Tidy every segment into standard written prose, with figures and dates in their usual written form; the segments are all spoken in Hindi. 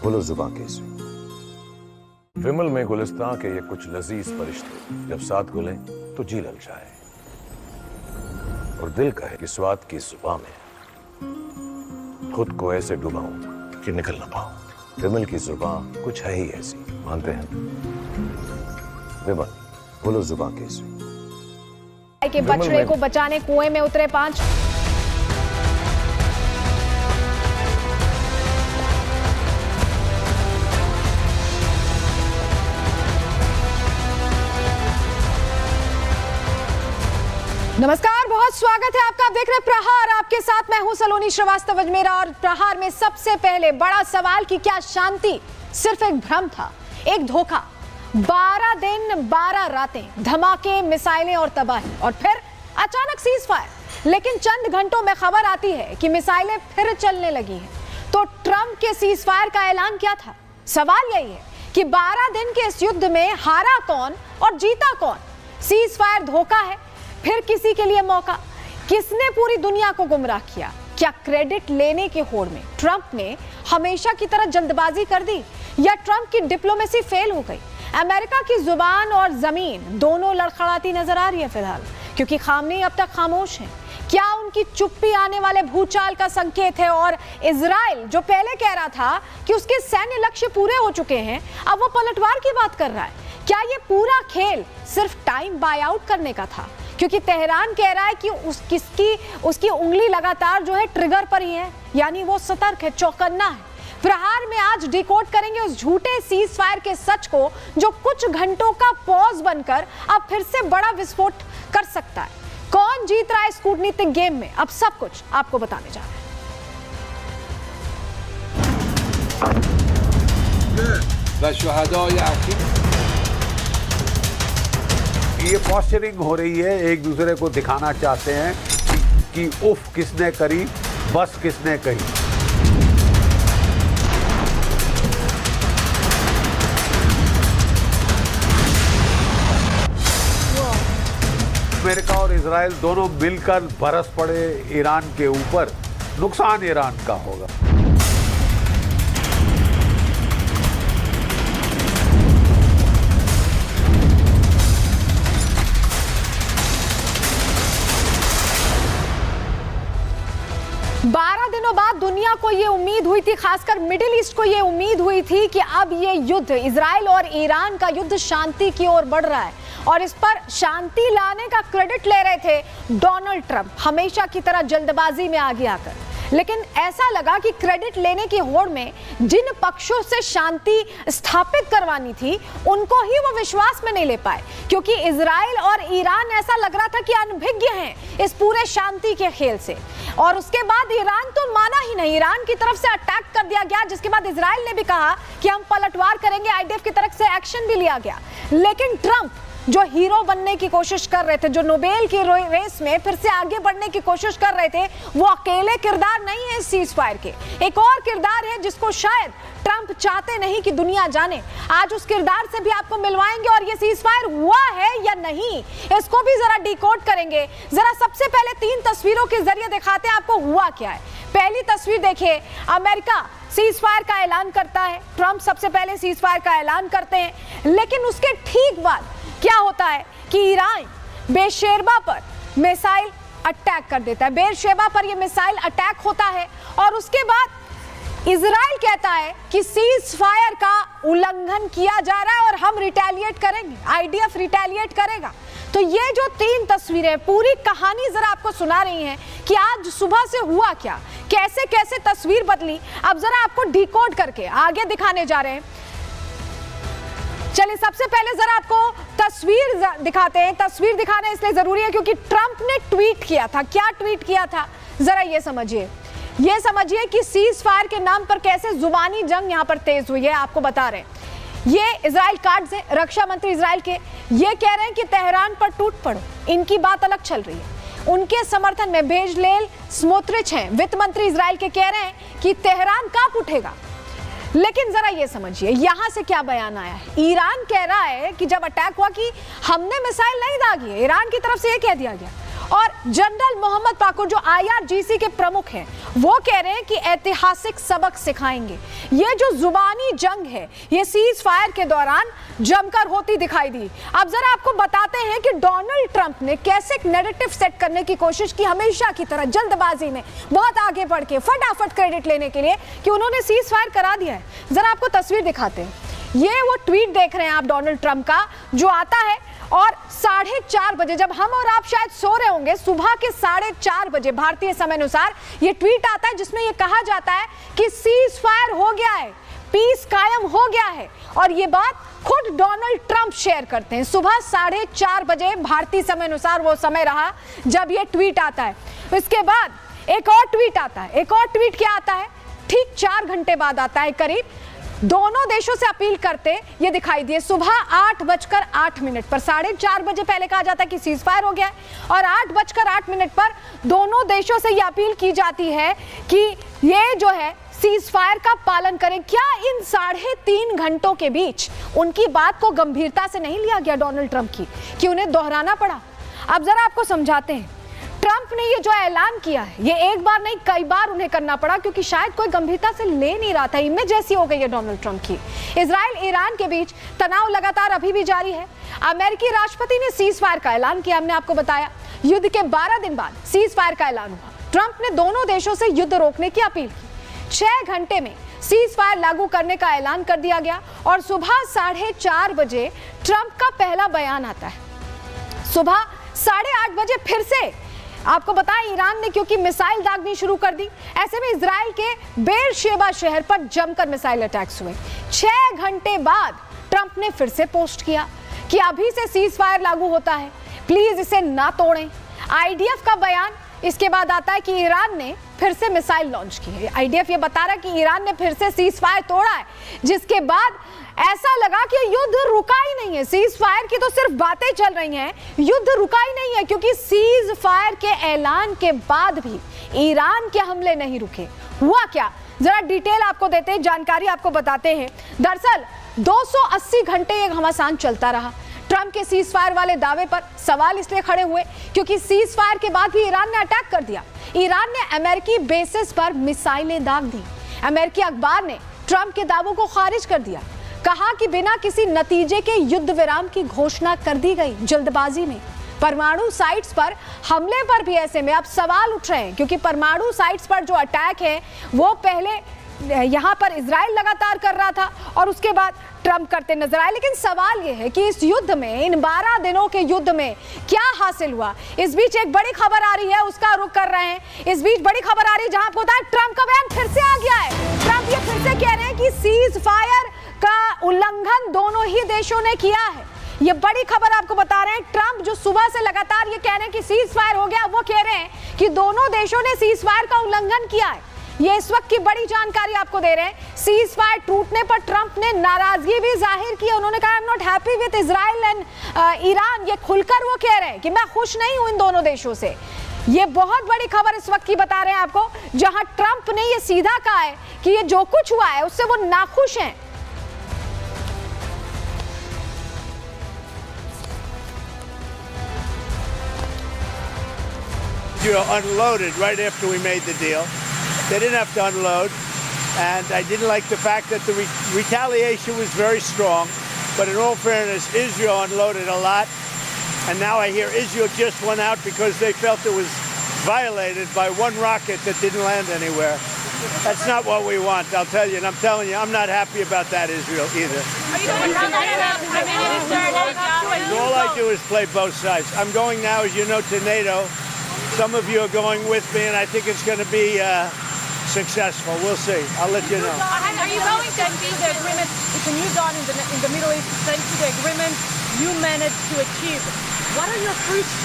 बोलो जुबां कैसी। विमल में गुलिस्तां के ये कुछ लजीज फरिश्ते जब साथ घुले तो जी ललचाए और दिल कहे कि स्वाद की जुबां में खुद को ऐसे डुबाऊं कि निकल ना पाऊं। विमल की जुबां कुछ है ही ऐसी, मानते हैं? विमल, बोलो जुबां कैसी। के बछड़े को बचाने कुएं में उतरे 5। नमस्कार, बहुत स्वागत है आपका। आप देख रहे हैं प्रहार, आपके साथ मैं हूं सलोनी श्रीवास्तव अजमेरा। और प्रहार में सबसे पहले बड़ा सवाल कि क्या शांति सिर्फ एक भ्रम था, एक धोखा? 12 दिन 12 रातें, धमाके, मिसाइलें और तबाही, और फिर अचानक सीज फायर। लेकिन चंद घंटों में खबर आती है कि मिसाइलें फिर चलने लगी हैं। तो ट्रंप के सीज फायर का ऐलान क्या था? सवाल यही है कि 12 दिन के इस युद्ध में हारा कौन और जीता कौन? सीज फायर धोखा है, फिर किसी के लिए मौका? किसने पूरी दुनिया को गुमराह किया? क्या क्रेडिट लेने के होड़ में ट्रंप ने हमेशा की तरह जल्दबाजी कर दी, या ट्रंप की डिप्लोमेसी फेल हो गई? अमेरिका की जुबान और जमीन दोनों लड़खड़ाती नजर आ रही है फिलहाल, क्योंकि खामनेई अब तक खामोश हैं। क्या उनकी चुप्पी आने वाले भूचाल का संकेत है? और इजराइल जो पहले कह रहा था कि उसके सैन्य लक्ष्य पूरे हो चुके हैं, अब वो पलटवार की बात कर रहा है। क्या ये पूरा खेल सिर्फ टाइम बाय आउट करने का था? क्योंकि तेहरान कह रहा है कि उसकी उंगली लगातार जो है ट्रिगर पर ही है, यानी वो सतर्क है, चौकन्ना है। प्रहार में आज डिकोड करेंगे उस झूठे सीज फायर के सच को, जो कुछ घंटों का पॉज बनकर अब फिर से बड़ा विस्फोट कर सकता है। कौन जीत रहा है इस कूटनीतिक गेम में, अब सब कुछ आपको बताने जा रहे हैं। ये पॉस्चरिंग हो रही है, एक दूसरे को दिखाना चाहते हैं कि उफ किसने करी, बस किसने कही। अमेरिका और इजराइल दोनों मिलकर बरस पड़े ईरान के ऊपर। नुकसान ईरान का होगा। दिनों बाद दुनिया को ये उम्मीद हुई थी, खासकर मिडिल ईस्ट को ये उम्मीद हुई थी कि अब ये युद्ध, इजराइल और ईरान का युद्ध, शांति की ओर बढ़ रहा है। और इस पर शांति लाने का क्रेडिट ले रहे थे डोनाल्ड ट्रंप, हमेशा की तरह जल्दबाजी में आगे आकर। लेकिन ऐसा लगा कि क्रेडिट लेने की होड़ में जिन पक्षों से शांति स्थापित करवानी थी, उनको ही वो विश्वास में नहीं ले पाए, क्योंकि इजराइल और ईरान ऐसा लग रहा था कि अनभिज्ञ हैं इस पूरे शांति के खेल से। और उसके बाद ईरान तो माना ही नहीं, ईरान की तरफ से अटैक कर दिया गया, जिसके बाद इजराइल ने भी कहा कि हम पलटवार करेंगे, आईडीएफ की तरफ से एक्शन भी लिया गया। लेकिन ट्रंप जो हीरो बनने की कोशिश कर रहे थे, जो नोबेल की रेस में फिर से आगे बढ़ने की कोशिश कर रहे थे, वो अकेले किरदार नहीं है सीज फायर के। एक और किरदार है जिसको शायद ट्रंप चाहते नहीं कि दुनिया जाने। आज उस किरदार से भी आपको मिलवाएंगे, और ये सीज फायर हुआ है या नहीं, इसको भी जरा डिकोड करेंगे। जरा सबसे पहले 3 तस्वीरों के जरिए दिखाते हैं आपको हुआ क्या है। पहली तस्वीर देखिए, अमेरिका सीज फायर का ऐलान करता है, ट्रंप सबसे पहले सीज फायर का ऐलान करते हैं। लेकिन उसके ठीक बाद क्या होता है कि ईरान बेरशेबा पर मिसाइल अटैक कर देता है। बेरशेबा पर यह मिसाइल अटैक होता है, और उसके बाद इजराइल कहता है कि सीज फायर का उल्लंघन किया जा रहा है और हम रिटेलिएट करेंगे, आईडीएफ रिटेलिएट करेगा। तो ये जो 3 तस्वीरें, पूरी कहानी जरा आपको सुना रही हैं कि आज सुबह से हुआ क्या, कैसे कैसे तस्वीर बदली। अब जरा आपको डिकोड करके आगे दिखाने जा रहे हैं। चलिए सबसे पहले जरा आपको तस्वीर दिखाते हैं। तस्वीर दिखाना इसलिए जरूरी है क्योंकि ट्रंप ने ट्वीट किया था। क्या ट्वीट किया था, जरा ये समझिए। ये समझिए कि सीज फायर के नाम पर कैसे जुबानी जंग यहां पर तेज हुई है, आपको बता रहे हैं। ये इजराइल कार्ड्स है, रक्षा मंत्री इजराइल के, ये कह रहे हैं कि तेहरान पर टूट पड़ो। इनकी बात अलग चल रही है। उनके समर्थन में बेजलेल स्मोत्रिच हैं, वित्त मंत्री इजराइल के, कह रहे हैं कि तेहरान कब उठेगा। लेकिन जरा ये समझिए यहां से क्या बयान आया है। ईरान कह रहा है कि जब अटैक हुआ कि हमने मिसाइल नहीं दागी है, ईरान की तरफ से ये कह दिया गया। और जनरल मोहम्मद बाकुर जो IRGC के प्रमुख हैं वो कह रहे हैं कि ऐतिहासिक सबक सिखाएंगे। ये जो जुबानी जंग है ये सीज फायर के दौरान जमकर होती दिखाई दी। अब जरा आपको बताते हैं कि डोनाल्ड ट्रंप ने कैसे एक नैरेटिव सेट करने की कोशिश की, हमेशा की तरह जल्दबाजी में, बहुत आगे बढ़ के फटाफट क्रेडिट लेने के लिए कि उन्होंने सीज फायर करा दिया है। जरा आपको तस्वीर दिखाते हैं। ये वो ट्वीट देख रहे हैं आप डोनाल्ड ट्रंप का जो आता है और 4:30 बजे, जब हम और आप शायद सो रहे होंगे, सुबह के 4:30 बजे भारतीय समय अनुसार ये ट्वीट आता है जिसमें ये कहा जाता है कि सीज फायर हो गया है, पीस कायम हो गया है। और ये बात खुद डोनाल्ड ट्रंप शेयर करते हैं। सुबह 4:30 बजे भारतीय समय अनुसार वो समय रहा जब ये ट्वीट आता है। इसके बाद एक और ट्वीट आता है। एक और ट्वीट क्या आता है? ठीक 4 घंटे बाद आता है करीब। दोनों देशों से अपील करते ये दिखाई दिए सुबह 8:08 पर। 4:30 बजे पहले कहा जाता है कि सीज फायर हो गया है और 8:08 पर दोनों देशों से ये अपील की जाती है कि ये जो है सीज फायर का पालन करें। क्या इन 3.5 घंटों के बीच उनकी बात को गंभीरता से नहीं लिया गया डोनाल्ड ट्रंप की, कि उन्हें दोहराना पड़ा? अब जरा आपको समझाते हैं। ट्रंप ने ये जो ऐलान किया है ये एक बार नहीं कई बार उन्हें करना पड़ा, क्योंकि शायद कोई गंभीरता से ले नहीं रहा था। इमेज ऐसी हो गई है डोनाल्ड ट्रंप की। इजराइल ईरान के बीच तनाव लगातार अभी भी जारी है। अमेरिकी राष्ट्रपति ने सीज फायर का ऐलान किया, हमने आपको बताया। युद्ध के 12 दिन बाद सीज फायर का ऐलान हुआ। ट्रंप ने दोनों देशों से युद्ध रोकने की अपील की। 6 घंटे में सीज फायर लागू करने का ऐलान कर दिया गया और सुबह 4:30 बजे ट्रंप का पहला बयान आता है। सुबह 8:30 बजे फिर से आपको बताएं ईरान ने क्योंकि मिसाइल दागनी शुरू कर दी, ऐसे में इजराइल के बेरशेबा शहर पर जमकर मिसाइल अटैक्स हुए। 6 घंटे बाद ट्रंप ने फिर से पोस्ट किया कि अभी से सीज फायर लागू होता है, प्लीज इसे ना तोड़ें। IDF का बयान इसके बाद आता है कि ईरान ने फिर से मिसाइल लॉन्च की है। IDF ये बता रहा है कि ईरान ने फिर से सीज फायर तोड़ा है, जिसके बाद ऐसा लगा कि युद्ध रुका ही नहीं है। सीज फायर की तो सिर्फ बातें चल रही हैं, युद्ध रुका ही नहीं है, क्योंकि सीज फायर के ऐलान के बाद भी ईरान के हमले नहीं रुके। हुआ क्या, जरा डिटेल आपको देते हैं, जानकारी आपको बताते हैं। दरअसल 280 घंटे ये घमासान चलता रहा। ट्रंप के सीज फायर वाले दावे पर सवाल इसलिए खड़े हुए क्योंकि सीज फायर के बाद भी ईरान ने अटैक कर दिया। ईरान ने अमेरिकी बेसिस पर मिसाइलें दाग दी। अमेरिकी अखबार ने ट्रंप के दावों को खारिज कर दिया, कहा कि बिना किसी नतीजे के युद्ध विराम की घोषणा कर दी गई जल्दबाजी में। परमाणु साइट्स पर हमले पर भी ऐसे में अब सवाल उठ रहे हैं, क्योंकि परमाणु साइट्स पर जो अटैक है वो पहले यहाँ पर इजराइल लगातार कर रहा था और उसके बाद ट्रंप करते नजर आए। लेकिन सवाल ये है कि इस युद्ध में, इन 12 दिनों के युद्ध में क्या हासिल हुआ? इस बीच एक बड़ी खबर आ रही है, उसका रुख कर रहे हैं। इस बीच बड़ी खबर आ रही है जहां आपको होता है ट्रंप का बयान फिर से आ गया है। ट्रंप ये फिर से कह रहे हैं कि सीज फायर का उल्लंघन दोनों ही देशों ने किया है। ये बड़ी खबर आपको बता रहे हैं। ट्रंप जो सुबह से लगातार ये कह रहे हैं कि सीज फायर हो गया, वो कह रहे हैं कि दोनों देशों ने सीज फायर का उल्लंघन किया है। ये इस वक्त की बड़ी जानकारी आपको दे रहे हैं। सीज फायर टूटने पर ट्रंप ने नाराजगी भी जाहिर की। उन्होंने कहा I am not happy with Israel and Iran. ये खुलकर वो कह रहे हैं कि मैं खुश नहीं हूं इन दोनों देशों से। ये बहुत बड़ी खबर इस वक्त की बता रहे हैं आपको, जहां ट्रंप ने ये सीधा कहा है कि ये जो कुछ हुआ है उससे वो नाखुश हैं। Unloaded right after we made the deal. They didn't have to unload, and I didn't like the fact that the retaliation was very strong. But in all fairness, Israel unloaded a lot, and now I hear Israel just went out because they felt it was violated by one rocket that didn't land anywhere. That's not what we want, I'll tell you, and I'm telling you, I'm not happy about that, Israel, either. All I do is play both sides. I'm going now, as you know, to NATO. Some of you are going with me, and I think it's going to be successful. We'll see. I'll let you know. Are you going to achieve the agreement? It's a new dawn in the Middle East, thanks to the agreement you managed to achieve. What are your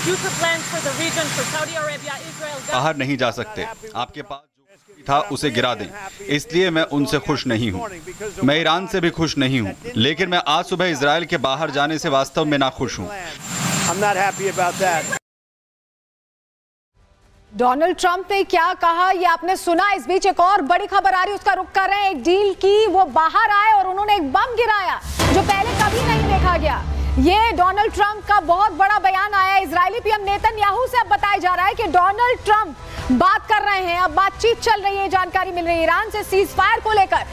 future plans for the region, for Saudi Arabia, Israel? बाहर नहीं जा सकते, आपके पास जो था उसे गिरा दें, इसलिए मैं उनसे खुश नहीं हूँ। मैं ईरान से भी खुश नहीं हूँ, लेकिन मैं आज सुबह इजराइल के बाहर जाने से वास्तव में नाखुश हूँ। I'm not happy about that. Donald Trump ने क्या कहा ये आपने सुना। इस बीच एक और बड़ी खबर आ रही है, उसका रुख कर रहे हैं। एक डील की वो बाहर आए और उन्होंने एक बम गिराया जो पहले कभी नहीं देखा गया। ये डोनाल्ड ट्रंप का बहुत बड़ा बयान आया है इजरायली पीएम नेतन्याहू से। अब बताया जा रहा है कि डोनाल्ड ट्रंप बात कर रहे हैं, अब बातचीत चल रही है, जानकारी मिल रही है ईरान से सीज फायर को लेकर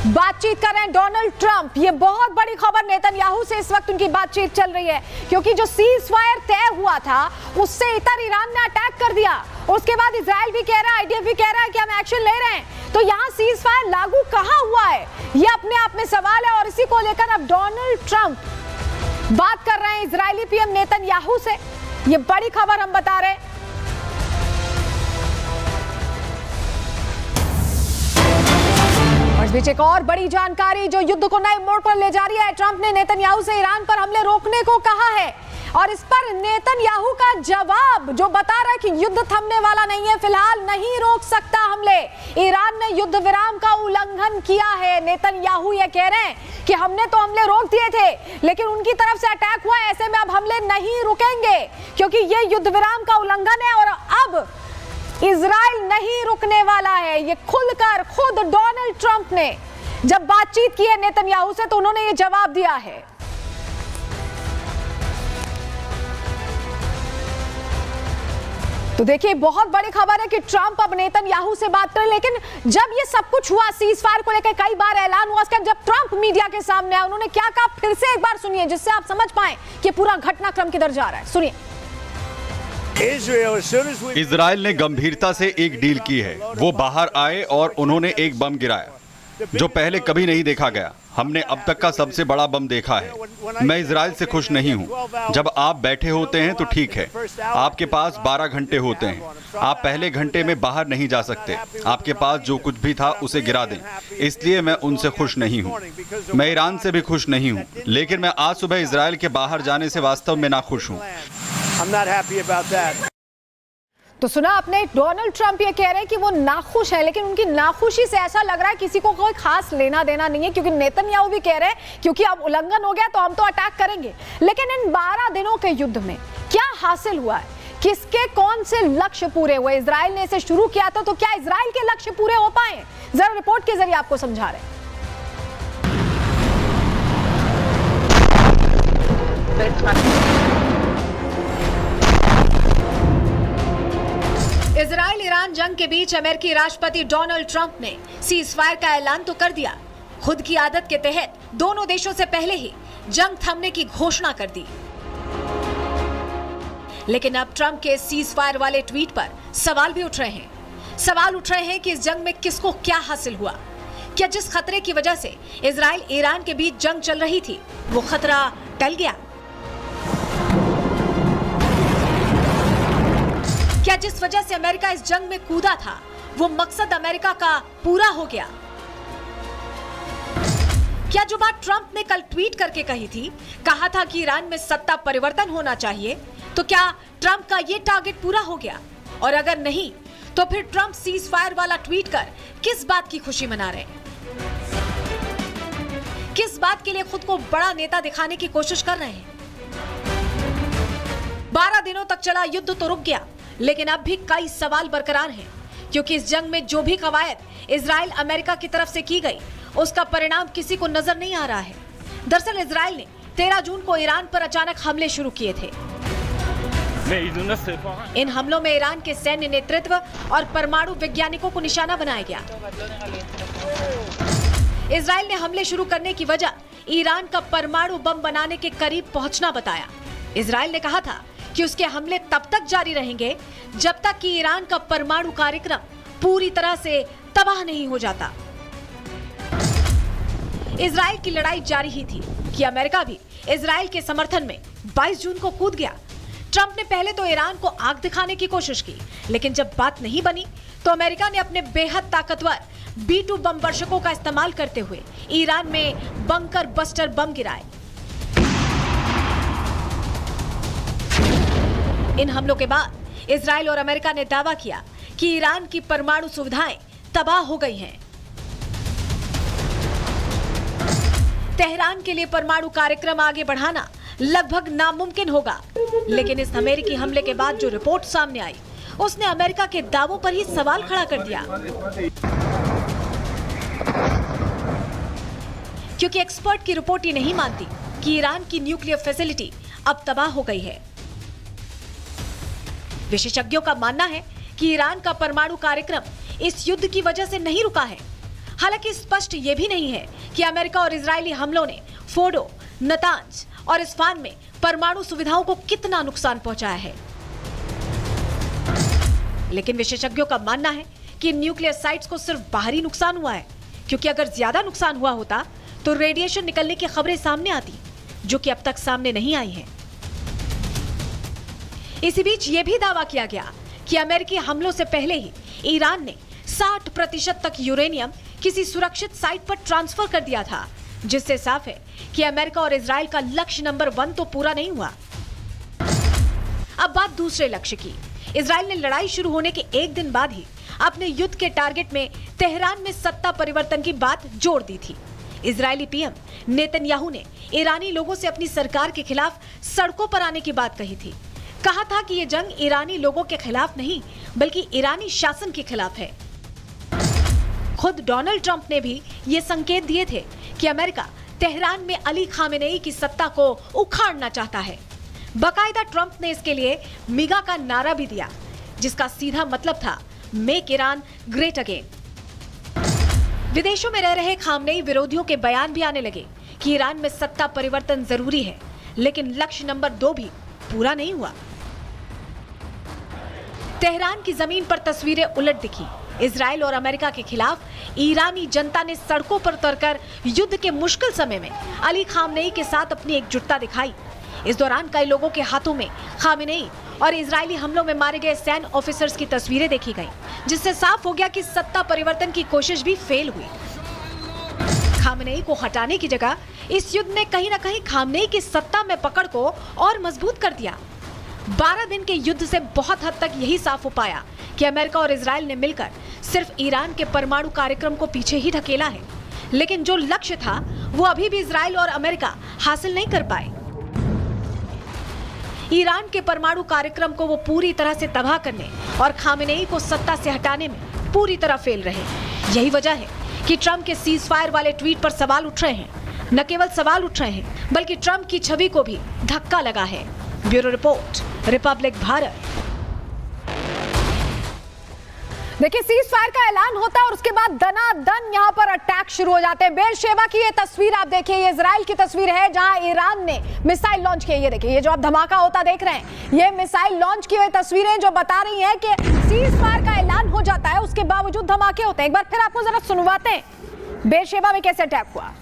बातचीत कर रहे हैं डोनाल्ड ट्रंप। ये बहुत बड़ी खबर, नेतन्याहू से इस वक्त उनकी बातचीत चल रही है, क्योंकि जो सीज फायर तय हुआ था उससे इतर ईरान ने अटैक कर दिया। उसके बाद इजराइल भी कह रहा है, आईडीएफ भी कह रहा है कि हम एक्शन ले रहे हैं। तो यहाँ सीज फायर लागू कहां हुआ है, ये अपने आप में सवाल है। और इसी को लेकर अब डोनाल्ड ट्रंप बात कर रहे हैं इजरायली पीएम नेतन्याहू से। ये बड़ी खबर हम बता रहे हैं। और इस बीच एक और बड़ी जानकारी जो युद्ध को नए मोड़ पर ले जा रही है। ट्रंप ने नेतन्याहू से ईरान पर हमले रोकने को कहा है, और इस पर नेतन्याहू का जवाब जो बता रहा है कि युद्ध थमने वाला नहीं है, फिलहाल नहीं रोक सकता हमले। ईरान ने युद्ध विराम का उल्लंघन किया है। नेतन्याहू ये कह रहे हैं कि हमने तो हमले रोक दिए थे, लेकिन उनकी तरफ से अटैक हुआ, ऐसे में अब हमले नहीं रुकेंगे क्योंकि ये युद्ध विराम का उल्लंघन है और अब इजराइल नहीं रुकने वाला है। ये खुलकर खुद डोनाल्ड ट्रंप ने जब बातचीत की है नेतन्याहू से तो उन्होंने ये जवाब दिया है। तो देखिए, बहुत बड़ी खबर है कि ट्रंप अब नेतन्याहू से बात करें। लेकिन जब ये सब कुछ हुआ, सीज फायर को लेकर कई बार ऐलान हुआ, उसके जब ट्रंप मीडिया के सामने आए उन्होंने क्या कहा, फिर से एक बार सुनिए जिससे आप समझ पाएं कि पूरा घटनाक्रम किधर जा रहा है। सुनिए। इजराइल ने गंभीरता से एक डील की है। वो बाहर आए और उन्होंने एक बम गिराया जो पहले कभी नहीं देखा गया। हमने अब तक का सबसे बड़ा बम देखा है। मैं इजराइल से खुश नहीं हूं। जब आप बैठे होते हैं तो ठीक है, आपके पास 12 घंटे होते हैं। आप पहले घंटे में बाहर नहीं जा सकते। आपके पास जो कुछ भी था उसे गिरा दें। इसलिए मैं उनसे खुश नहीं हूं। मैं ईरान से भी खुश नहीं हूं, लेकिन मैं आज सुबह इजराइल के बाहर जाने से वास्तव में नाखुश हूं। तो सुना आपने, डोनाल्ड ट्रंप ये कह रहे हैं कि वो नाखुश है, लेकिन उनकी नाखुशी से ऐसा लग रहा है किसी को कोई खास लेना देना नहीं है, क्योंकि नेतन्याहू भी कह रहे हैं क्योंकि अब उल्लंघन हो गया तो हम तो अटैक करेंगे। लेकिन इन 12 दिनों के युद्ध में क्या हासिल हुआ है, किसके कौन से लक्ष्य पूरे हुए? इजराइल ने इसे शुरू किया था, तो क्या इजराइल के लक्ष्य पूरे हो पाए? जरा रिपोर्ट के जरिए आपको समझा रहे हैं। इजराइल ईरान जंग के बीच अमेरिकी राष्ट्रपति डोनाल्ड ट्रंप ने सीज फायर का ऐलान तो कर दिया। खुद की आदत के तहत दोनों देशों से पहले ही जंग थमने की घोषणा कर दी। लेकिन अब ट्रंप के सीज फायर वाले ट्वीट पर सवाल भी उठ रहे हैं। सवाल उठ रहे हैं कि इस जंग में किसको क्या हासिल हुआ? क्या जिस खतरे की वजह से इजराइल ईरान के बीच जंग चल रही थी वो खतरा टल गया? क्या जिस वजह से अमेरिका इस जंग में कूदा था वो मकसद अमेरिका का पूरा हो गया? क्या जो बात ट्रंप ने कल ट्वीट करके कही थी, कहा था कि ईरान में सत्ता परिवर्तन होना चाहिए, तो क्या ट्रंप का ये टारगेट पूरा हो गया? और अगर नहीं तो फिर ट्रंप सीज फायर वाला ट्वीट कर किस बात की खुशी मना रहे हैं? किस बात के लिए खुद को बड़ा नेता दिखाने की कोशिश कर रहे हैं? 12 दिनों तक चला युद्ध तो रुक गया, लेकिन अब भी कई सवाल बरकरार हैं, क्योंकि इस जंग में जो भी कवायद इजराइल अमेरिका की तरफ से की गई उसका परिणाम किसी को नजर नहीं आ रहा है। दरअसल इजराइल ने 13 जून को ईरान पर अचानक हमले शुरू किए थे। इन हमलों में ईरान के सैन्य नेतृत्व और परमाणु वैज्ञानिकों को निशाना बनाया गया। इजराइल ने हमले शुरू करने की वजह ईरान का परमाणु बम बनाने के करीब पहुंचना बताया। इजराइल ने कहा था कि उसके हमले तब तक जारी रहेंगे जब तक कि ईरान का परमाणु कार्यक्रम पूरी तरह से तबाह नहीं हो जाता। इजराइल की लड़ाई जारी ही थी कि अमेरिका भी इजराइल के समर्थन में 22 जून को कूद गया। ट्रंप ने पहले तो ईरान को आग दिखाने की कोशिश की, लेकिन जब बात नहीं बनी तो अमेरिका ने अपने बेहद ताकतवर B-2 बम वर्षकों का इस्तेमाल करते हुए ईरान में बंकर बस्टर बम गिराए। इन हमलों के बाद इजराइल और अमेरिका ने दावा किया कि ईरान की परमाणु सुविधाएं तबाह हो गई हैं। तेहरान के लिए परमाणु कार्यक्रम आगे बढ़ाना लगभग नामुमकिन होगा। लेकिन इस अमेरिकी हमले के बाद जो रिपोर्ट सामने आई उसने अमेरिका के दावों पर ही सवाल खड़ा कर दिया, क्योंकि एक्सपर्ट की रिपोर्ट ही नहीं मानती कि ईरान की न्यूक्लियर फैसिलिटी अब तबाह हो गई है। विशेषज्ञों का मानना है कि ईरान का परमाणु कार्यक्रम इस युद्ध की वजह से नहीं रुका है। हालांकि स्पष्ट यह भी नहीं है कि अमेरिका और इजरायली हमलों ने फोर्डो, नतांज और इस्फहान में परमाणु सुविधाओं को कितना नुकसान पहुंचाया है। लेकिन विशेषज्ञों का मानना है कि न्यूक्लियर साइट्स को सिर्फ बाहरी नुकसान हुआ है, क्योंकि अगर ज्यादा नुकसान हुआ होता तो रेडिएशन निकलने की खबरें सामने आती, जो कि अब तक सामने नहीं आई हैं। इसी बीच यह भी दावा किया गया कि अमेरिकी हमलों से पहले ही ईरान ने 60% तक यूरेनियम किसी सुरक्षित साइट पर ट्रांसफर कर दिया था, जिससे साफ है कि अमेरिका और इजराइल का लक्ष्य नंबर 1 तो पूरा नहीं हुआ। अब बात दूसरे लक्ष्य की। इजराइल ने लड़ाई शुरू होने के एक दिन बाद ही अपने युद्ध के टारगेट में तेहरान में सत्ता परिवर्तन की बात जोड़ दी थी। इजरायली पीएम नेतन्याहू ने ईरानी लोगों से अपनी सरकार के खिलाफ सड़कों पर आने की बात कही थी। कहा था कि यह जंग ईरानी लोगों के खिलाफ नहीं, बल्कि ईरानी शासन के खिलाफ है। खुद डोनाल्ड ट्रंप ने भी ये संकेत दिए थे कि अमेरिका तेहरान में अली खामेनेई की सत्ता को उखाड़ना चाहता है। बाकायदा ट्रंप ने इसके लिए मिगा का नारा भी दिया, जिसका सीधा मतलब था मेक ईरान ग्रेट अगेन। विदेशों में रह रहे खामेनेई विरोधियों के बयान भी आने लगे कि ईरान में सत्ता परिवर्तन जरूरी है, लेकिन लक्ष्य नंबर 2 भी पूरा नहीं हुआ। तेहरान की जमीन पर तस्वीरें उलट दिखी। इजराइल और अमेरिका के खिलाफ ईरानी जनता ने सड़कों पर उतरकर युद्ध के मुश्किल समय में अली खामेनेई के साथ अपनी एकजुटता दिखाई। इस दौरान कई लोगों के हाथों में खामेनेई और इजरायली हमलों में मारे गए सैन्य ऑफिसर्स की तस्वीरें देखी गईं, जिससे साफ हो गया कि सत्ता परिवर्तन की कोशिश भी फेल हुई। खामेनेई को हटाने की जगह इस युद्ध ने कहीं न कहीं खामेनेई की सत्ता में पकड़ को और मजबूत कर दिया। 12 दिन के युद्ध से बहुत हद तक यही साफ हो पाया कि अमेरिका और इजराइल ने मिलकर सिर्फ ईरान के परमाणु कार्यक्रम को पीछे ही ढकेला है, लेकिन जो लक्ष्य था वो अभी भी इजराइल और अमेरिका हासिल नहीं कर पाए। ईरान के परमाणु कार्यक्रम को वो पूरी तरह से तबाह करने और खामेनेई को सत्ता से हटाने में पूरी तरह फेल रहे। यही वजह है कि ट्रंप के सीज फायर वाले ट्वीट पर सवाल उठ रहे हैं। न केवल सवाल उठ रहे हैं, बल्कि ट्रंप की छवि को भी धक्का लगा है। Bureau report, Republic Bharat. देखिए, सीज फायर का ऐलान होता है और उसके बाद दनादन यहाँ पर अटैक शुरू हो जाते हैं। बेरशेबा की ये तस्वीर आप देखिए, ये इजराइल की तस्वीर है जहां ईरान ने मिसाइल लॉन्च किए। ये देखिए, ये जो आप धमाका होता देख रहे हैं, ये मिसाइल लॉन्च की हुई तस्वीरें जो बता रही हैं कि सीज फायर का ऐलान हो जाता है, उसके बावजूद धमाके होते हैं। एक बार फिर आपको जरा सुनवाते हैं बेरशेबा में कैसे अटैक हुआ।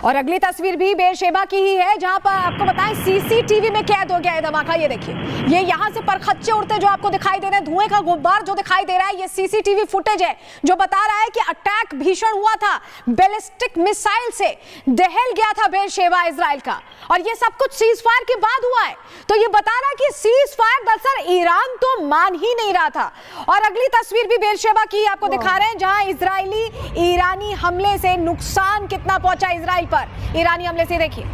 और अगली तस्वीर भी बेरशेबा की ही है, जहां पर आपको बताएं सीसीटीवी में कैद हो गया है धमाका। ये देखिए, ये यहां से परखच्चे उड़ते जो आपको दिखाई दे रहे हैं, धुएं का गुब्बार जो दिखाई दे रहा है, ये सीसीटीवी फुटेज है जो बता रहा है कि अटैक भीषण हुआ था। बैलिस्टिक मिसाइल से दहल गया था बेरशेबा इजराइल का, और ये सब कुछ सीज फायर के बाद हुआ है। तो ये बता रहा है कि सीज फायर दरअसल ईरान तो मान ही नहीं रहा था। और अगली तस्वीर भी बेरशेबा की आपको दिखा रहे हैं, जहां इजरायली ईरानी हमले से नुकसान कितना पहुंचा इजराइल पर। ईरानी हमले से देखिए,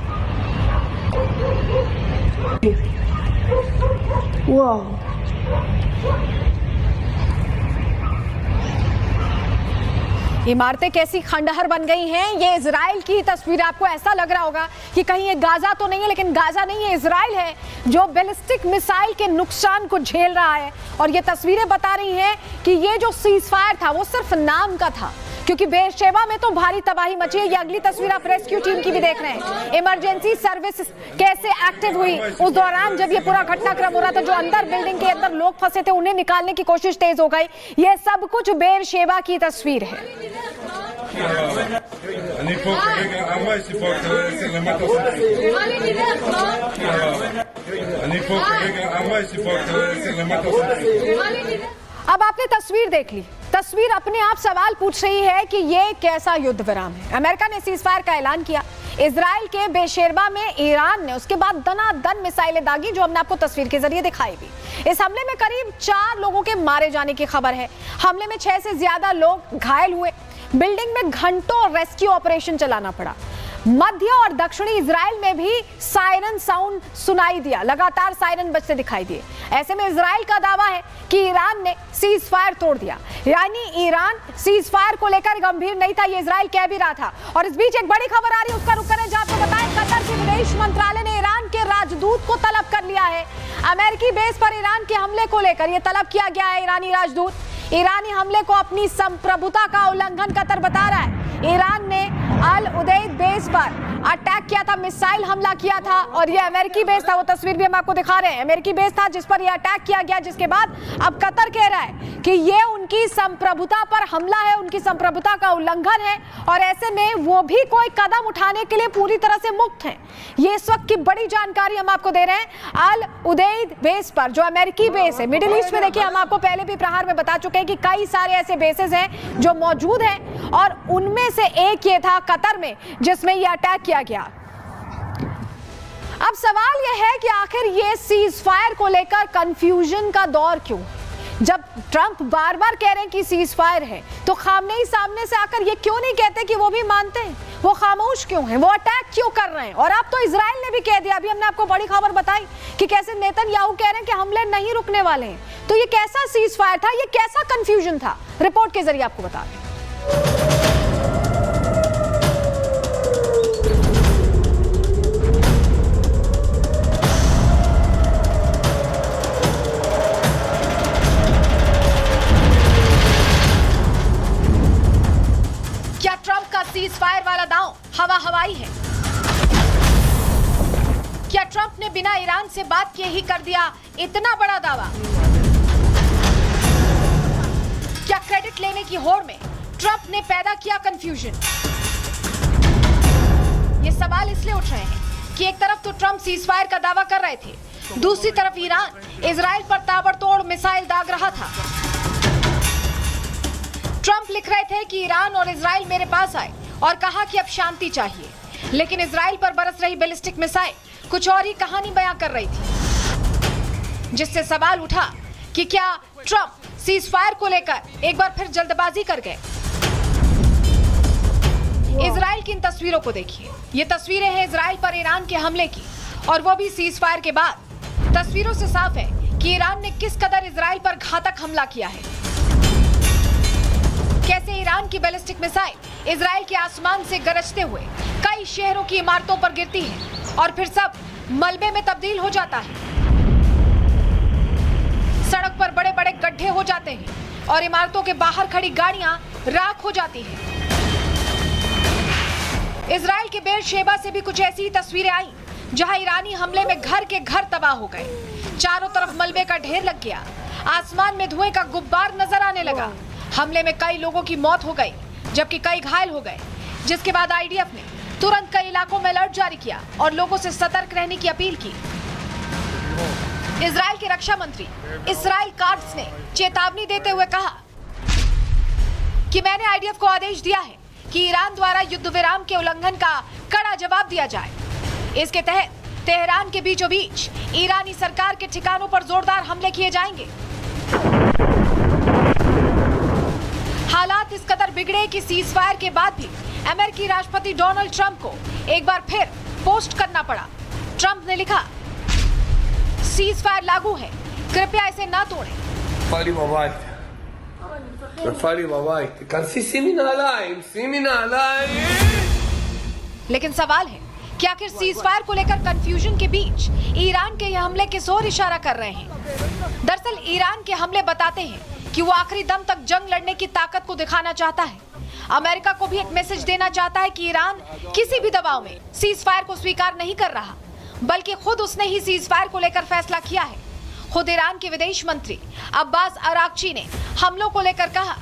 इमारतें कैसी खंडहर बन गई हैं। ये इजराइल की तस्वीर, आपको ऐसा लग रहा होगा कि कहीं ये गाजा तो नहीं है, लेकिन गाजा नहीं है, इजराइल है जो बैलिस्टिक मिसाइल के नुकसान को झेल रहा है। और ये तस्वीरें बता रही हैं कि ये जो सीज फायर था वो सिर्फ नाम का था, क्योंकि बेरशेबा में तो भारी तबाही मची है। ये अगली तस्वीर आप रेस्क्यू टीम की भी देख रहे हैं। इमरजेंसी सर्विस कैसे एक्टिव हुई उस दौरान जब ये पूरा घटनाक्रम हो रहा था। जो अंदर बिल्डिंग के अंदर लोग फंसे थे उन्हें निकालने की कोशिश तेज हो गई। ये सब कुछ बेरशेबा की तस्वीर है। अब आपने तस्वीर देख ली, तस्वीर अपने आप सवाल पूछ रही है कि ये कैसा युद्ध विराम है। अमेरिका ने सीज फायर का ऐलान किया, इजराइल के बेरशेबा में ईरान ने उसके बाद दनादन मिसाइलें दागी, जो हमने आपको तस्वीर के जरिए दिखाई भी। इस हमले में करीब 4 लोगों के मारे जाने की खबर है। हमले में 6 से ज्यादा लोग घायल हुए। बिल्डिंग में घंटों रेस्क्यू ऑपरेशन चलाना पड़ा। मध्य और दक्षिणी इजराइल में भी सायरन साउंड सुनाई दिया, लगातार सायरन बजते दिखाई दिए। ऐसे में इजराइल का दावा है कि ईरान ने सीज फायर तोड़ दिया, यानी ईरान सीज फायर को लेकर गंभीर नहीं था, ये इजराइल कह भी रहा था। और इस बीच एक बड़ी खबर आ रही है, उसका रुख करें जहां आपको बताएं कतर के विदेश मंत्रालय ने ईरान के राजदूत को तलब कर लिया है। अमेरिकी बेस पर ईरान के हमले को लेकर यह तलब किया गया है। ईरानी राजदूत ईरानी हमले को अपनी संप्रभुता का उल्लंघन कतर बता रहा है। ईरान ने अल उदैद बेस पर अटैक किया था, मिसाइल हमला किया था, और ये अमेरिकी बेस था। वो तस्वीर भी हम आपको दिखा रहे हैं, अमेरिकी बेस था जिस पर यह अटैक किया गया, जिसके बाद अब कतर कह रहा है कि ये उनकी संप्रभुता पर हमला है, उनकी संप्रभुता का उल्लंघन है, और ऐसे में वो भी कोई कदम उठाने के लिए पूरी तरह से मुक्त हैं। ये इस वक्त की बड़ी जानकारी हम आपको दे रहे हैं। अल उदैद बेस पर जो अमेरिकी बेस है मिडिल ईस्ट में, देखिए हम आपको पहले भी प्रहार में बता चुके हैं कि कई सारे ऐसे बेसेस हैं जो मौजूद हैं, और उनमें से एक ये था कतर में जिसमें यह अटैक किया गया। अब सवाल यह है कि आखिर ये सीज फायर को लेकर कंफ्यूजन का दौर क्यों? जब ट्रंप बार बार कह रहे हैं कि सीज फायर है, तो खामनेई सामने से आकर ये क्यों नहीं कहते कि वो भी मानते हैं? वो खामोश क्यों हैं? वो अटैक क्यों कर रहे हैं? और अब तो इजराइल ने भी कह दिया, अभी हमने आपको बड़ी खबर बताई कि कैसे नेतन्याहू कह रहे हैं कि हमले नहीं रुकने वाले हैं। तो ये कैसा सीज फायर था, ये कैसा कंफ्यूजन था? रिपोर्ट के जरिए आपको बता दें। क्या ट्रंप का सीज फायर वाला दांव हवाई है? क्या ट्रंप ने बिना ईरान से बात किए ही कर दिया इतना बड़ा दावा? क्या क्रेडिट लेने की होड़ में ट्रंप ने पैदा किया कंफ्यूजन? ये सवाल इसलिए उठ रहे हैं कि एक तरफ तो ट्रंप सीज फायर का दावा कर रहे थे, दूसरी तरफ ईरान इजराइल पर ताबड़तोड़ मिसाइल दाग रहा था। ट्रंप लिख रहे थे कि ईरान और इजराइल मेरे पास आए और कहा कि अब शांति चाहिए, लेकिन इजराइल पर बरस रही बैलिस्टिक मिसाइल कुछ और ही कहानी बयां कर रही थी, जिससे सवाल उठा कि क्या ट्रंप सीज फायर को लेकर एक बार फिर जल्दबाजी कर गए। इजराइल की इन तस्वीरों को देखिए, ये तस्वीरें हैं इजराइल पर ईरान के हमले की, और वो भी सीज फायर के बाद। तस्वीरों से साफ है कि ईरान ने किस कदर इजराइल पर घातक हमला किया है। कैसे ईरान की बैलिस्टिक मिसाइल इजराइल के आसमान से गरजते हुए कई शहरों की इमारतों पर गिरती है और फिर सब मलबे में तब्दील हो जाता है। सड़क पर बड़े बड़े गड्ढे हो जाते हैं और इमारतों के बाहर खड़ी गाड़ियां राख हो जाती हैं। इजराइल के बेरशेबा से भी कुछ ऐसी ही तस्वीरें आई, जहां ईरानी हमले में घर के घर तबाह हो गए, चारों तरफ मलबे का ढेर लग गया, आसमान में धुएं का गुब्बार नजर आने लगा। हमले में कई लोगों की मौत हो गई, जबकि कई घायल हो गए, जिसके बाद आईडीएफ ने तुरंत कई इलाकों में अलर्ट जारी किया और लोगों से सतर्क रहने की अपील की। इजराइल के रक्षा मंत्री इसराइल काट्ज ने चेतावनी देते हुए कहा कि मैंने आईडीएफ को आदेश दिया है कि ईरान द्वारा युद्ध विराम के उल्लंघन का कड़ा जवाब दिया जाए। इसके तहत तेहरान के बीचों बीच ईरानी सरकार के ठिकानों पर जोरदार हमले किए जाएंगे। हालात इस कदर बिगड़े कि सीज फायर के बाद भी अमेरिकी राष्ट्रपति डोनाल्ड ट्रंप को एक बार फिर पोस्ट करना पड़ा। ट्रंप ने लिखा, सीज फायर लागू है, कृपया इसे ना तोड़ें। लेकिन सवाल है कि आखिर सीज फायर को लेकर कंफ्यूजन के बीच ईरान के यह हमले किस ओर इशारा कर रहे हैं? दरअसल ईरान के हमले बताते हैं कि वो आखिरी दम तक जंग लड़ने की ताकत को दिखाना चाहता है। अमेरिका को भी एक मैसेज देना चाहता है कि ईरान किसी भी दबाव में सीज फायर को स्वीकार नहीं कर रहा, बल्कि खुद उसने ही सीज फायर को लेकर फैसला किया है। खुद ईरान के विदेश मंत्री अब्बास अरागची ने हमलों को लेकर कहा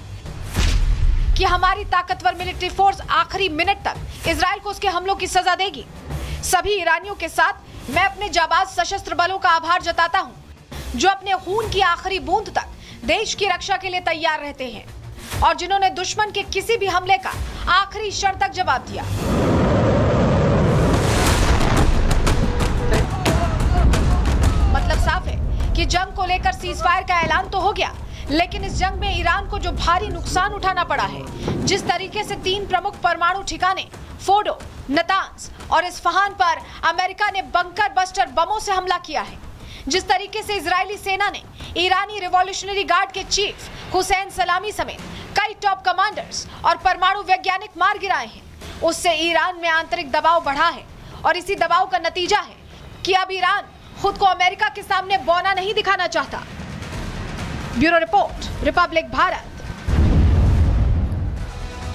कि हमारी ताकतवर मिलिट्री फोर्स आखिरी मिनट तक इजराइल को उसके हमलों की सजा देगी। सभी ईरानियों के साथ मैं अपने जाबाज सशस्त्र बलों का आभार जताता हूँ, जो अपने खून की आखिरी बूंद तक देश की रक्षा के लिए तैयार रहते हैं और जिन्होंने दुश्मन के किसी भी हमले का आखिरी क्षण तक जवाब दिया। मतलब साफ है कि जंग को लेकर सीज फायर का ऐलान तो हो गया, लेकिन इस जंग में ईरान को जो भारी नुकसान उठाना पड़ा है, जिस तरीके से 3 प्रमुख परमाणु ठिकाने फोर्डो, नतांज और इस्फहान पर अमेरिका ने बंकर बस्टर बमों से हमला किया है, जिस तरीके से इजरायली सेना ने ईरानी रिवॉल्यूशनरी गार्ड के चीफ हुसैन सलामी समेत कई टॉप कमांडर्स और परमाणु वैज्ञानिक मार गिराए हैं, उससे ईरान में आंतरिक दबाव बढ़ा है और इसी दबाव का नतीजा है कि अब ईरान खुद को अमेरिका के सामने बौना नहीं दिखाना चाहता। Bureau report, Republic Bharat.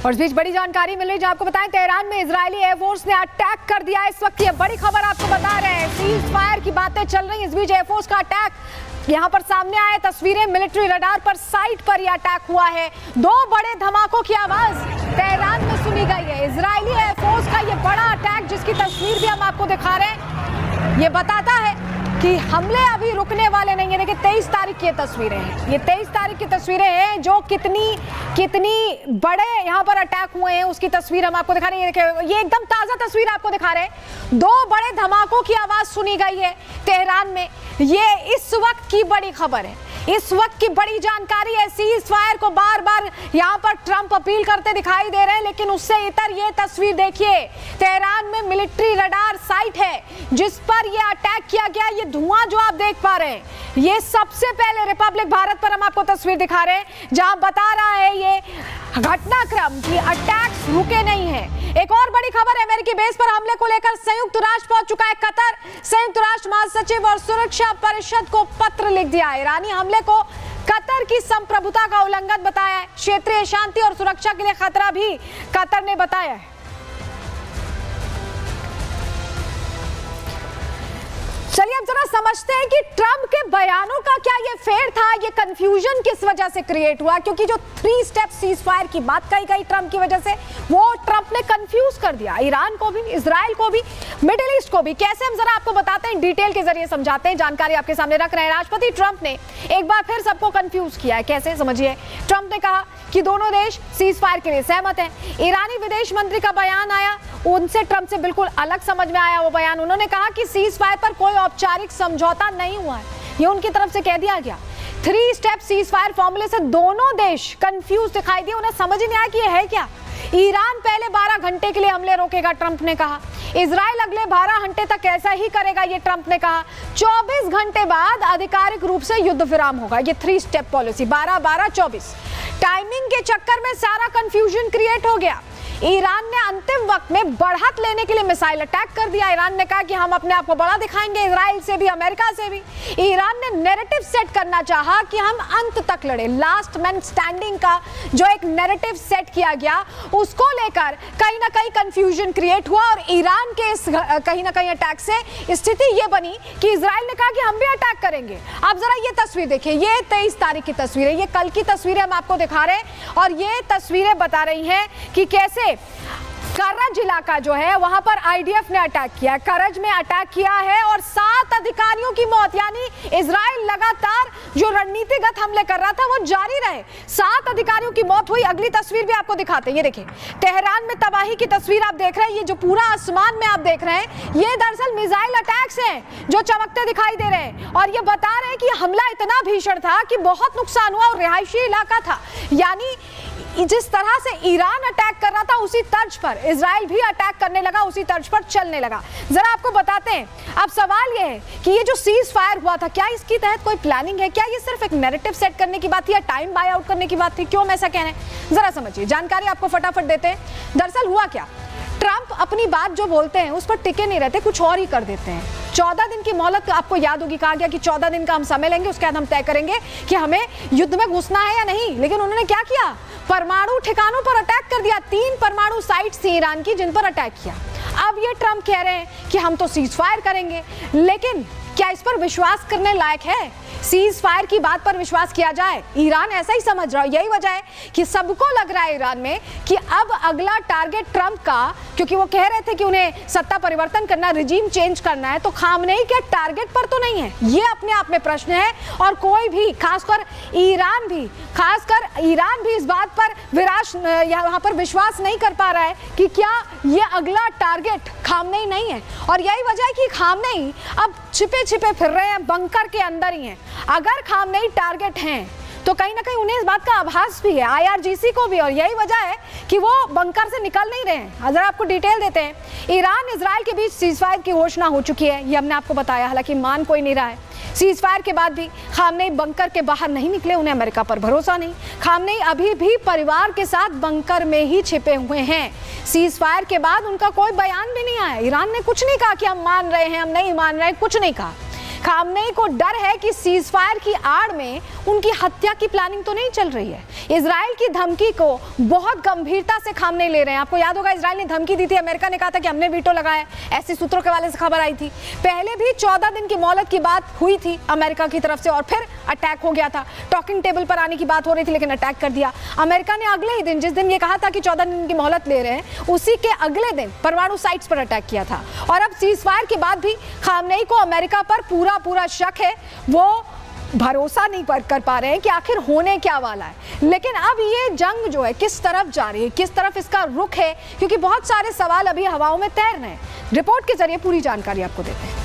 और इस बीच बड़ी जानकारी मिल रही है, आपको बताएं तेहरान में इजरायली एयरफोर्स ने अटैक कर दिया। इस वक्त ये बड़ी खबर आपको बता रहे हैं, सीज फायर की बातें चल रही हैं। इस बीच एयरफोर्स का अटैक यहाँ पर सामने आए तस्वीरें, मिलिट्री रडार पर साइट पर यह अटैक हुआ है। 2 बड़े धमाकों की आवाज तेहरान में सुनी गई है। इजरायली एयरफोर्स का ये बड़ा अटैक, जिसकी तस्वीर भी हम आपको दिखा रहे हैं, ये बताता है कि हमले अभी रुकने वाले नहीं है। देखिए 23 तारीख की ये तस्वीरें हैं, ये 23 तारीख की तस्वीरें हैं, जो कितनी बड़े यहाँ पर अटैक हुए हैं उसकी तस्वीर हम आपको दिखा रहे हैं। देखिए ये एकदम ताजा तस्वीर आपको दिखा रहे हैं। 2 बड़े धमाकों की आवाज सुनी गई है तेहरान में। ये इस वक्त की बड़ी खबर है, इस वक्त की बड़ी जानकारी है। सीज फायर को बार बार यहाँ पर ट्रंप अपील करते दिखाई दे रहे हैं, लेकिन उससे इतर ये तस्वीर देखिए, तेहरान में मिलिट्री रडार साइट है जिस पर ये अटैक किया गया। ये धुआं जो आप देख पा रहे हैं, ये सबसे पहले रिपब्लिक भारत पर हम आपको तस्वीर दिखा रहे हैं, जहां बता रहा है ये घटनाक्रम की अटैक्स रुके नहीं है। एक और बड़ी खबर है, अमेरिकी बेस पर हमले को लेकर संयुक्त राष्ट्र पहुंच चुका है कतर। संयुक्त राष्ट्र महासचिव और सुरक्षा परिषद को पत्र लिख दिया है। ईरानी हमले को कतर की संप्रभुता का उल्लंघन बताया है। क्षेत्रीय शांति और सुरक्षा के लिए खतरा भी कतर ने बताया है। चलिए अब जरा समझते हैं कि ट्रंप के बयानों का क्या ये फेर था, ये कंफ्यूजन किस वजह से क्रिएट हुआ, क्योंकि जो 3 स्टेप सीज फायर की बात कही गई ट्रंप की वजह से, वो ट्रंप ने कंफ्यूज कर दिया ईरान को भी, इजराइल को भी, मिडिल ईस्ट को भी। कैसे, हम जरा आपको बताते हैं, डिटेल के जरिए समझाते हैं, जानकारी आपके सामने रख रहे हैं। राष्ट्रपति ट्रंप ने एक बार फिर सबको कंफ्यूज किया है। कैसे, समझिए। ट्रंप ने कहा कि दोनों देश सीज फायर के लिए सहमत हैं। ईरानी विदेश मंत्री का बयान आया, उनसे ट्रंप से बिल्कुल अलग समझ में आया वो बयान। उन्होंने कहा कि सीज फायर पर कोई औपचारिक समझौता नहीं हुआ है, ये उनकी तरफ से कह दिया गया। 3 स्टेप सीज फायर फॉर्मूले से दोनों देश कंफ्यूज दिखाई दिए, उन्हें समझ नहीं आया कि ये है क्या। ईरान पहले 12 घंटे के लिए हमले रोकेगा, ट्रंप ने कहा। इजराइल अगले 12 घंटे तक ऐसा ही करेगा, ये ट्रंप ने कहा। 24 घंटे बाद आधिकारिक रूप से युद्ध विराम होगा। ये 3 स्टेप पॉलिसी 12-12-24। टाइमिंग के चक्कर में सारा कंफ्यूजन क्रिएट हो गया। ईरान ने अंतिम वक्त में बढ़त लेने के लिए मिसाइल अटैक कर दिया। ईरान ने कहा कि हम अपने आप को बड़ा दिखाएंगे, इजराइल से भी, अमेरिका से भी। ईरान ने नैरेटिव सेट करना चाहा कि हम अंत तक लड़े। लास्ट मैन स्टैंडिंग का जो एक नैरेटिव सेट किया गया, उसको लेकर कहीं ना कहीं कंफ्यूजन क्रिएट हुआ और ईरान के इस कहीं ना कहीं अटैक से स्थिति ये बनी कि इजराइल ने कहा कि हम भी अटैक करेंगे। अब जरा ये तस्वीर देखिए, ये 23 तारीख की तस्वीर है, ये कल की तस्वीरें हम आपको दिखा रहे हैं और ये तस्वीरें बता रही हैं कि कैसे करज इलाका जो है वहां पर आईडीएफ ने अटैक किया। करज में अटैक किया है और 7 अधिकारियों की मौत, यानी इजराइल लगातार जो रणनीतिगत हमले कर रहा था वो जारी रहे। 7 अधिकारियों की मौत हुई। अगली तस्वीर भी आपको दिखाते हैं, ये देखिए, तेहरान में तबाही की तस्वीर आप देख रहे हैं। ये जो पूरा आसमान में आप देख रहे हैं, ये दरअसल मिसाइल अटैक्स हैं जो चमकते दिखाई दे रहे हैं और ये बता रहे हैं कि हमला इतना भीषण था कि बहुत नुकसान हुआ और रिहायशी इलाका था। यानी जिस तरह से ईरान अटैक कर रहा था उसी तर्ज पर इजराइल भी अटैक करने लगा, उसी तर्ज पर चलने लगा। जरा आपको बताते हैं। अब सवाल यह है कि ये जो सीज फायर हुआ था, क्या इसके तहत कोई प्लानिंग है? क्या ये सिर्फ एक नैरेटिव सेट करने की बात थी या टाइम बाय आउट करने की बात थी? क्यों हम ऐसा कह रहे हैं, जरा समझिए, जानकारी आपको फटाफट देते हैं। दरअसल हुआ क्या, ट्रंप अपनी बात जो बोलते हैं उस पर टिके नहीं रहते, कुछ और ही कर देते हैं। 14 दिन की मोहलत, आपको याद होगी, कहा गया कि 14 दिन का हम समय लेंगे, उसके बाद हम तय करेंगे कि हमें युद्ध में घुसना है या नहीं। लेकिन उन्होंने क्या किया, परमाणु ठिकानों पर अटैक कर दिया। 3 परमाणु साइट्स थी ईरान की जिन पर अटैक किया। अब ये ट्रंप कह रहे हैं कि हम तो सीज फायर करेंगे, लेकिन क्या इस पर विश्वास करने लायक है? सीज फायर की बात पर विश्वास किया जाए? ईरान ऐसा ही समझ रहा है। यही वजह है कि सबको लग रहा है ईरान में कि अब अगला टारगेट ट्रंप का, क्योंकि वो कह रहे थे कि उन्हें सत्ता परिवर्तन करना, रिजीम चेंज करना है, तो खामनेई के टारगेट पर तो नहीं है। ये अपने आप में प्रश्न है और कोई भी, खासकर ईरान भी इस बात पर वहां पर विश्वास नहीं कर पा रहा है कि क्या ये अगला टारगेट खामनेई नहीं है। और यही वजह है कि खामनेई अब छिपे छिपे फिर रहे हैं, बंकर के अंदर ही हैं। अगर खामनेई टारगेट हैं तो कहीं ना कहीं उन्हें इस बात का आभास भी है, IRGC को भी, और यही वजह है कि वो बंकर से निकल नहीं रहे हैं। अगर आपको डिटेल देते हैं, ईरान इजराइल के बीच सीजफायर की घोषणा हो चुकी है, ये हमने आपको बताया, हालांकि मान कोई नहीं रहा है। सीजफायर के बाद भी खामनेई बंकर के बाहर नहीं निकले, उन्हें अमेरिका पर भरोसा नहीं। खामनेई अभी भी परिवार के साथ बंकर में ही छिपे हुए हैं। सीजफायर के बाद उनका कोई बयान भी नहीं आया। ईरान ने कुछ नहीं कहा कि हम मान रहे हैं, हम नहीं मान रहे हैं, कुछ नहीं कहा। खामनेई को डर है कि सीजफायर की आड़ में उनकी हत्या की प्लानिंग तो नहीं चल रही है। इजराइल की धमकी को बहुत गंभीरता से खामनेई ले रहे हैं। आपको याद होगा, इजराइल ने धमकी दी थी, अमेरिका ने कहा था कि हमने वीटो लगाया, ऐसे सूत्रों के वाले से खबर आई थी। पहले भी 14 दिन की मोहलत की बात हुई थी अमेरिका की तरफ से, और फिर अटैक हो गया था। टॉकिंग टेबल पर आने की बात हो रही थी, लेकिन अटैक कर दिया अमेरिका ने। अगले ही दिन, जिस दिन ये कहा था कि 14 दिन की मोहलत ले रहे हैं, उसी के अगले दिन परमाणु साइट्स पर अटैक किया था। और अब सीजफायर के बाद भी खामनेई को अमेरिका पर पूरा शक है। वो भरोसा नहीं कर पा रहे हैं कि आखिर होने क्या वाला है। लेकिन अब ये जंग जो है किस तरफ जा रही है, किस तरफ इसका रुख है, क्योंकि बहुत सारे सवाल अभी हवाओं में तैर रहे हैं। रिपोर्ट के जरिए पूरी जानकारी आपको देते हैं।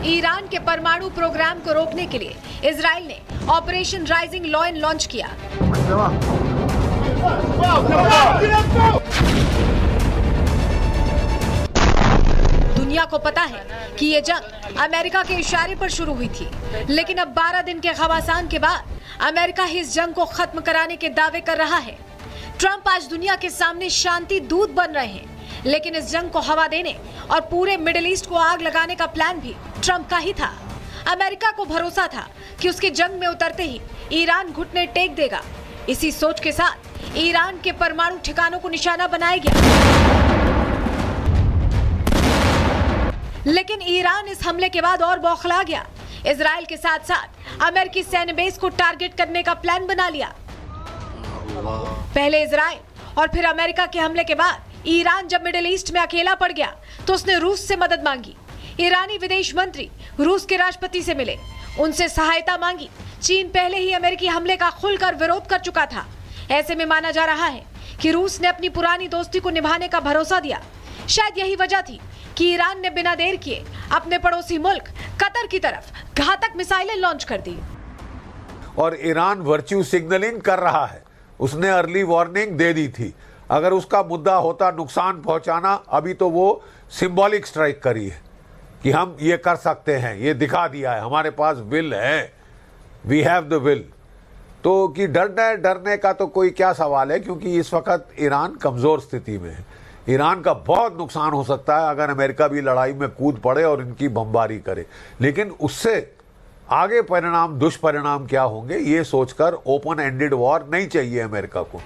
ईरान के परमाणु प्रोग्राम को रोकने के लिए इजराइल ने ऑपरेशन राइजिंग लॉयन लॉन्च किया। दुनिया को पता है कि ये जंग अमेरिका के इशारे पर शुरू हुई थी, लेकिन अब 12 दिन के घमासान के बाद अमेरिका ही इस जंग को खत्म कराने के दावे कर रहा है। ट्रंप आज दुनिया के सामने शांति दूत बन रहे हैं, लेकिन इस जंग को हवा देने और पूरे मिडिल ईस्ट को आग लगाने का प्लान भी ट्रंप का ही था। अमेरिका को भरोसा था कि उसके जंग में उतरते ही ईरान घुटने टेक देगा। इसी सोच के साथ ईरान के परमाणु ठिकानों को निशाना बनाया गया, लेकिन ईरान इस हमले के बाद और बौखला गया। इजराइल के साथ साथ अमेरिकी सैन्य बेस को टारगेट करने का प्लान बना लिया। पहले इजराइल और फिर अमेरिका के हमले के बाद ईरान जब मिडिल ईस्ट में अकेला पड़ गया तो उसने रूस से मदद मांगी। ईरानी विदेश मंत्री रूस के राष्ट्रपति से मिले, उनसे सहायता मांगी। चीन पहले ही अमेरिकी हमले का खुलकर विरोध कर चुका था। ऐसे में माना जा रहा है कि रूस ने अपनी पुरानी दोस्ती को निभाने का भरोसा दिया। शायद यही वजह थी कि ईरान ने बिना देर किए अपने पड़ोसी मुल्क कतर की तरफ घातक मिसाइलें लॉन्च कर दी। और ईरान वर्च्यू सिग्नलिंग कर रहा है, उसने अर्ली वार्निंग दे दी थी। अगर उसका मुद्दा होता नुकसान पहुंचाना, अभी तो वो सिंबॉलिक स्ट्राइक करी है कि हम ये कर सकते हैं, ये दिखा दिया है, हमारे पास विल है, वी हैव द विल। तो कि डरने का तो कोई क्या सवाल है, क्योंकि इस वक्त ईरान कमज़ोर स्थिति में है। ईरान का बहुत नुकसान हो सकता है अगर अमेरिका भी लड़ाई में कूद पड़े और इनकी बमबारी करे, लेकिन उससे आगे परिणाम, दुष्परिणाम क्या होंगे, ये सोचकर ओपन एंडेड वॉर नहीं चाहिए अमेरिका को।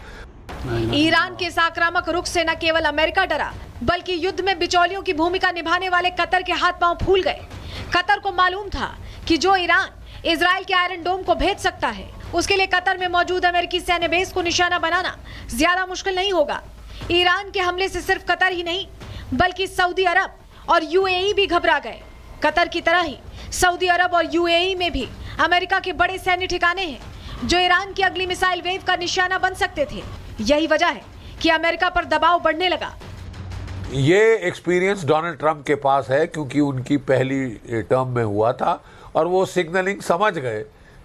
ईरान के इस आक्रामक रुख से न केवल अमेरिका डरा, बल्कि युद्ध में बिचौलियों की भूमिका निभाने वाले कतर के हाथ पांव फूल गए। कतर को मालूम था कि जो ईरान इजराइल के आयरन डोम को भेज सकता है, उसके लिए कतर में मौजूद अमेरिकी सैन्य बेस को निशाना बनाना ज्यादा मुश्किल नहीं होगा। ईरान के हमले से सिर्फ कतर ही नहीं, बल्कि सऊदी अरब और यूएई भी घबरा गए। कतर की तरह ही सऊदी अरब और यूएई में भी अमेरिका के बड़े सैन्य ठिकाने हैं जो ईरान की अगली मिसाइल वेव का निशाना बन सकते थे। यही वजह है कि अमेरिका पर दबाव बढ़ने लगा। ये एक्सपीरियंस डोनाल्ड ट्रंप के पास है, क्योंकि उनकी पहली टर्म में हुआ था और वो सिग्नलिंग समझ गए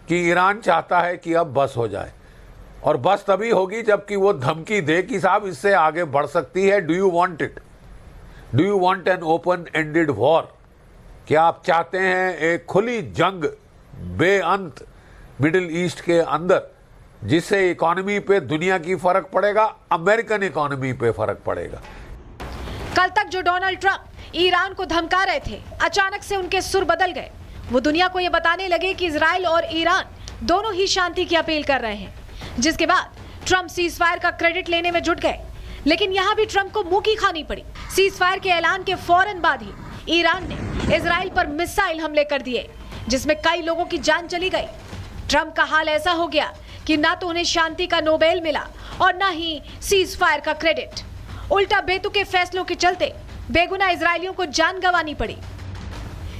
कि ईरान चाहता है कि अब बस हो जाए, और बस तभी होगी जबकि वो धमकी दे कि साहब इससे आगे बढ़ सकती है। Do you want it? Do you want an open ended war? क्या आप चाहते हैं एक खुली जंग बेअंत मिडिल ईस्ट के अंदर, जिससे इकोनॉमी पे दुनिया की फर्क पड़ेगा, अमेरिकन इकोनॉमी पे फर्क पड़ेगा? कल तक जो डोनाल्ड ट्रंप ईरान को धमका रहे थे, अचानक से उनके सुर बदल गए। वो दुनिया को ये बताने लगे कि इजराइल और ईरान दोनों ही शांति की अपील कर रहे हैं, जिसके बाद ट्रंप सीजफायर का क्रेडिट लेने में जुट गए। लेकिन यहाँ भी ट्रंप को मुंह की खानी पड़ी। सीजफायर के ऐलान के फौरन बाद ही ईरान ने इजराइल पर मिसाइल हमले कर दिए, जिसमें कई लोगों की जान चली गई। ट्रंप का हाल ऐसा हो गया कि ना तो उन्हें शांति का नोबेल मिला और ना ही सीजफायर का क्रेडिट। उल्टा बेतुके फैसलों के चलते बेगुनाह इजरायलियों को जान गंवानी पड़ी।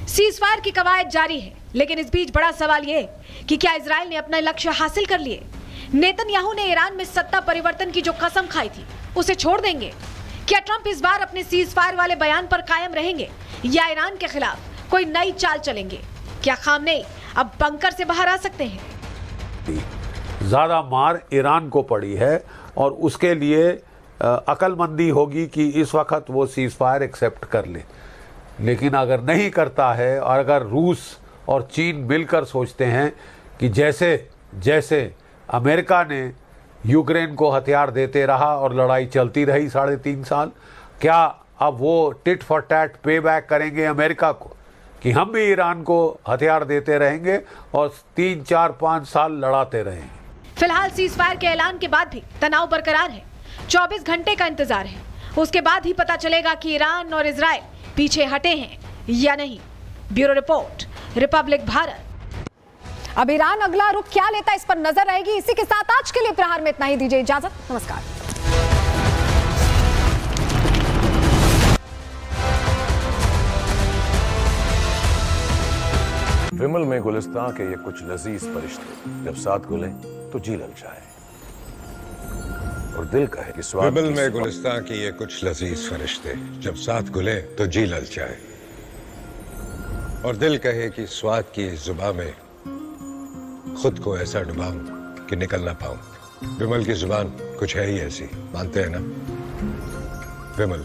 सीजफायर की कवायद जारी है, लेकिन इस बीच बड़ा सवाल ये कि क्या इजराइल ने अपना लक्ष्य हासिल कर लिए? नेतन्याहू ने ईरान में सत्ता परिवर्तन की जो कसम खाई थी उसे छोड़ देंगे? क्या ट्रंप इस बार अपने सीज फायर वाले बयान पर कायम रहेंगे या ईरान के खिलाफ कोई नई चाल चलेंगे? क्या खामनेई अब बंकर से बाहर आ सकते हैं? ज्यादा मार ईरान को पड़ी है और उसके लिए अकलमंदी होगी कि इस वक्त वो सीज फायर एक्सेप्ट कर ले। लेकिन अगर नहीं करता है और अगर रूस और चीन मिलकर सोचते हैं कि जैसे जैसे अमेरिका ने यूक्रेन को हथियार देते रहा और लड़ाई चलती रही 3.5 साल, क्या अब वो टिट फॉर टैट पे बैक करेंगे अमेरिका को कि हम भी ईरान को हथियार देते रहेंगे और 3, 4, 5 साल लड़ाते रहेंगे? फिलहाल सीज फायर के ऐलान के बाद भी तनाव बरकरार है। 24 घंटे का इंतजार है, उसके बाद ही पता चलेगा कि ईरान और इजराइल पीछे हटे हैं या नहीं। Bureau report, Republic Bharat. अब ईरान अगला रुख क्या लेता है इस पर नजर रहेगी। इसी के साथ आज के लिए प्रहार में इतना ही। दीजिए इजाजत, नमस्कार। विमल में गुलिस्तां के ये कुछ लजीज फरिश्ते जब साथ घुले तो जी ललचाए और दिल कहे कि स्वाद विमल में गुलिस्तां के ये कुछ लजीज फरिश्ते जब साथ घुले तो जी ललचाए और दिल कहे कि स्वाद की जुबान में खुद को ऐसा डुबाऊं कि निकल ना पाऊं। विमल की जुबान कुछ है ही ऐसी, मानते हैं ना? विमल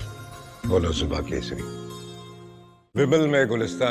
बोलो जुबान केसरी। विमल में गुलिस्तां